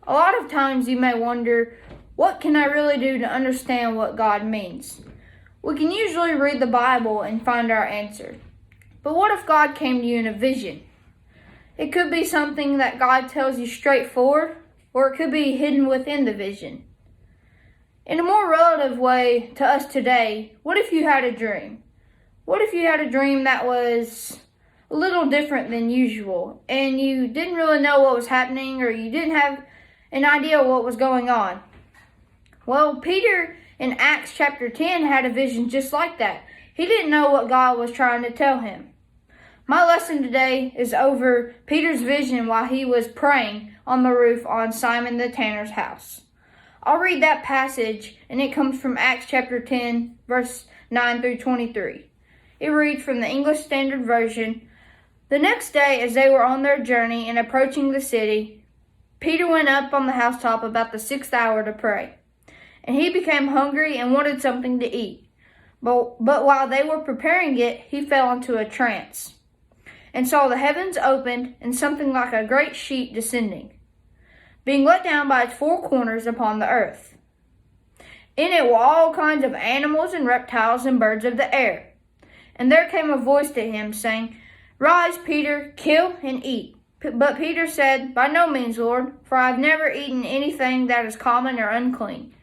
A lot of times you may wonder, what can I really do to understand what God means? We can usually read the Bible and find our answer. But what if God came to you in a vision? It could be something that God tells you straightforward, or it could be hidden within the vision. In a more relative way to us today, what if you had a dream? What if you had a dream that was a little different than usual, and you didn't really know what was happening, or you didn't have an idea what was going on? Well, Peter in Acts chapter 10 had a vision just like that. He didn't know what God was trying to tell him. My lesson today is over Peter's vision while he was praying on the roof on Simon the tanner's house. I'll read that passage, and it comes from Acts chapter 10, verse 9 through 23. It reads from the English Standard Version, "The next day, as they were on their journey and approaching the city, Peter went up on the housetop about the 6th hour to pray. And he became hungry and wanted something to eat. But while they were preparing it, he fell into a trance, and saw the heavens opened and something like a great sheet descending, being let down by its four corners upon the earth. In it were all kinds of animals and reptiles and birds of the air. And there came a voice to him, saying, 'Rise, Peter, kill and eat.' But Peter said, 'By no means, Lord, for I have never eaten anything that is common or unclean.'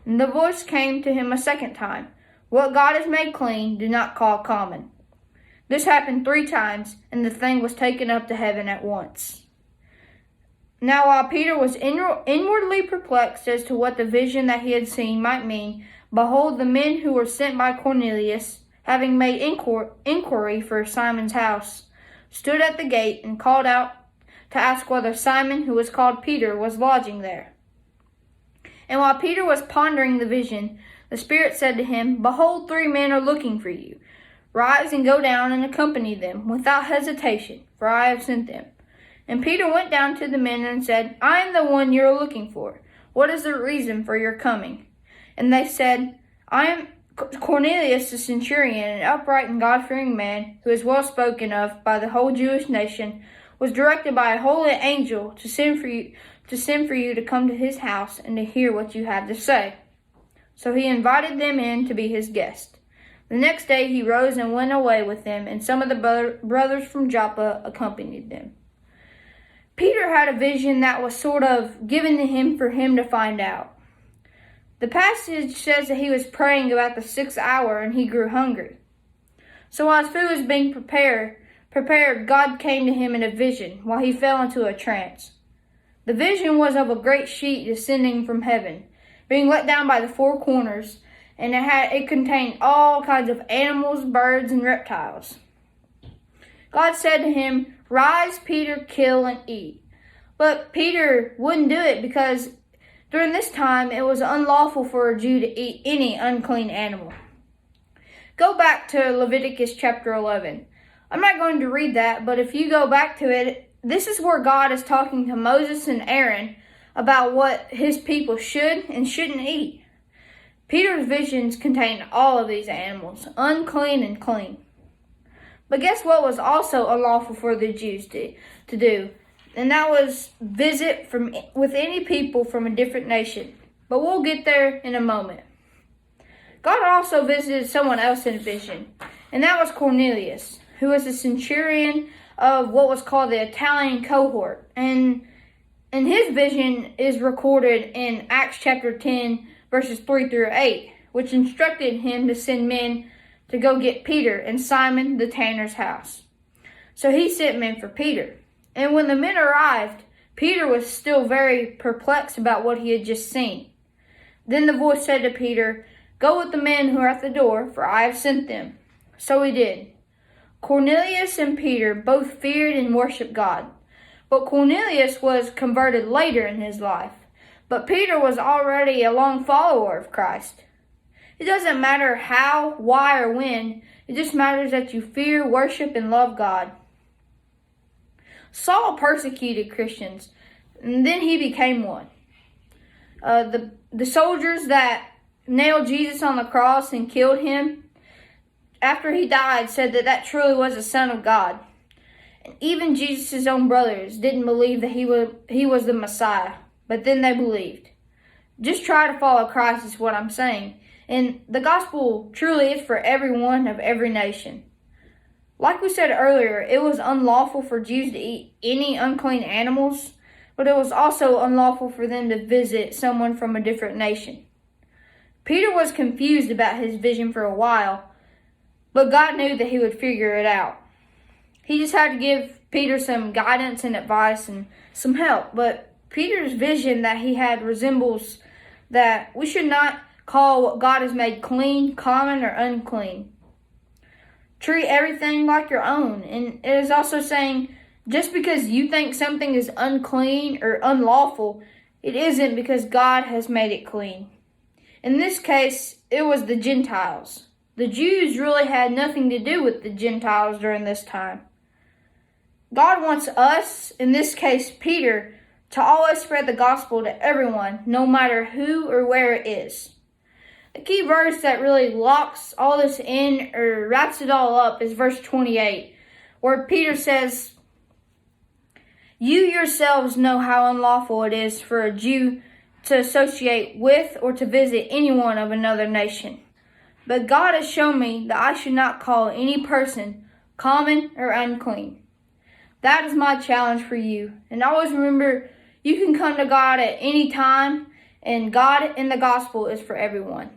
And the voice came to him a second time, 'What God has made clean, do not call common.' This happened 3 times, and the thing was taken up to heaven at once." Now while Peter was inwardly perplexed as to what the vision that he had seen might mean, behold, the men who were sent by Cornelius, having made inquiry for Simon's house, stood at the gate and called out to ask whether Simon, who was called Peter, was lodging there. And while Peter was pondering the vision, the Spirit said to him, "Behold, 3 men are looking for you. Rise and go down and accompany them without hesitation, for I have sent them." And Peter went down to the men and said, "I am the one you are looking for. What is the reason for your coming?" And they said, "I am Cornelius the centurion, an upright and God-fearing man, who is well spoken of by the whole Jewish nation, was directed by a holy angel to send for you to come to his house and to hear what you have to say." So he invited them in to be his guest. The next day he rose and went away with them, and some of the brothers from Joppa accompanied them. Peter had a vision that was sort of given to him for him to find out. The passage says that he was praying about the 6th hour and he grew hungry. So while his food was being prepared, God came to him in a vision while he fell into a trance. The vision was of a great sheet descending from heaven, being let down by the 4 corners, and it contained all kinds of animals, birds, and reptiles. God said to him, "Rise, Peter, kill and eat." But Peter wouldn't do it because during this time it was unlawful for a Jew to eat any unclean animal. Go back to Leviticus chapter 11. I'm not going to read that, but if you go back to it, this is where God is talking to Moses and Aaron about what his people should and shouldn't eat. Peter's visions contain all of these animals, unclean and clean. But guess what was also unlawful for the Jews to do? And that was visit with any people from a different nation. But we'll get there in a moment. God also visited someone else in a vision, and that was Cornelius, who was a centurion of what was called the Italian cohort. And his vision is recorded in Acts chapter 10, verses 3 through 8, which instructed him to send men to go get Peter and Simon the tanner's house. So he sent men for Peter. And when the men arrived, Peter was still very perplexed about what he had just seen. Then the voice said to Peter, "Go with the men who are at the door, for I have sent them." So he did. Cornelius and Peter both feared and worshiped God. But Cornelius was converted later in his life. But Peter was already a long follower of Christ. It doesn't matter how, why, or when. It just matters that you fear, worship, and love God. Saul persecuted Christians, and then he became one. The soldiers that nailed Jesus on the cross and killed him, after he died, said that truly was the Son of God. And even Jesus' own brothers didn't believe that he was the Messiah. but then they believed. Just try to follow Christ is what I'm saying. And the gospel truly is for everyone of every nation. Like we said earlier, it was unlawful for Jews to eat any unclean animals, but it was also unlawful for them to visit someone from a different nation. Peter was confused about his vision for a while, but God knew that he would figure it out. He just had to give Peter some guidance and advice and some help. But Peter's vision that he had resembles that we should not call what God has made clean, common, or unclean. Treat everything like your own. And it is also saying, just because you think something is unclean or unlawful, it isn't, because God has made it clean. In this case, it was the Gentiles. The Jews really had nothing to do with the Gentiles during this time. God wants us, in this case Peter, to always spread the gospel to everyone, no matter who or where it is. The key verse that really locks all this in or wraps it all up is verse 28, where Peter says, "You yourselves know how unlawful it is for a Jew to associate with or to visit anyone of another nation. But God has shown me that I should not call any person common or unclean." That is my challenge for you. And always remember, you can come to God at any time, and God in the gospel is for everyone.